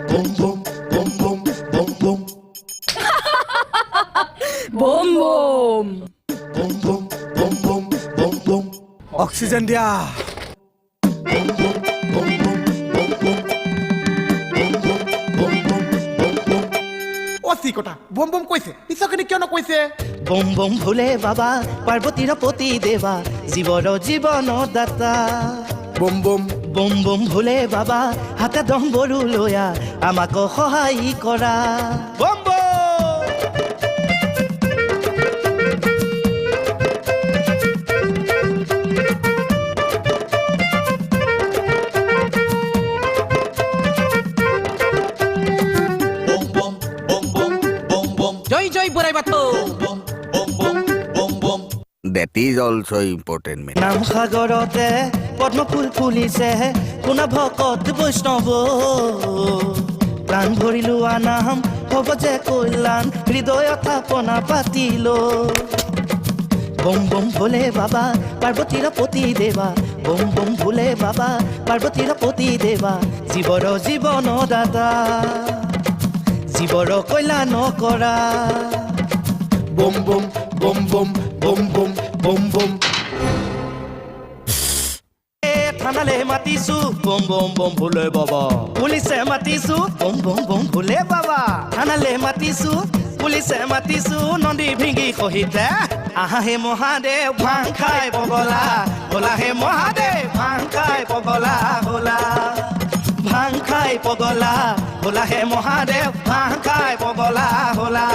Boom boom boom boom boom boom. Boom boom. Boom boom boom boom boom boom. Oxygen দিয়া Boom boom boom boom boom boom. Boom boom boom boom boom boom. অচি কথা বম বম কৈছে পিছখিনি কিয় নকৈছে বম বম ভোলে বাবা পাৰ্বতীৰ পতি দেৱা জীৱৰ জীৱন দাতা বম বম বম বম ভোলে বাবা হাতে ডম্বৰু লয়া আমাক সহায় কৰা বম বম Boom boom boom boom boom boom. জয় জয় বুঢ়াই বাটো Boom boom boom boom boom. That is also important, man. নাম সাগৰতে পদ্মফুল ফুলিছে কোনা ভকত বৈষ্ণৱ প্ৰাণ ভৰি লোৱা নাম হ'ব যে কল্যাণ হৃদয় থাপনা পাতিলো বম বম ভোলে বাবা পাৰ্বতীৰ পতি দেৱা বম বম ভোলে বাবা পাৰ্বতীৰ পতি দেৱা জীৱৰ জীৱন দাতা জীৱৰ কল্যাণ কৰা বম বম বম বম বম বম বম বম থানালে মাতিছো বম বম বম ভোলে বাবা পুলিচে মাতিছো বম বম বম ভোলে বাবা থানালে মাতিছো পুলিচে মাতিছো নদী ভিঙি সহিতে আহা হে মহাদেৱ ভাং খাই পগলা হোলা হে মহাদেৱ ভাং খাই পগলা হোলা ভাং খাই পগলা হোলা হে মহাদেৱ ভাং খাই পগলা হোলা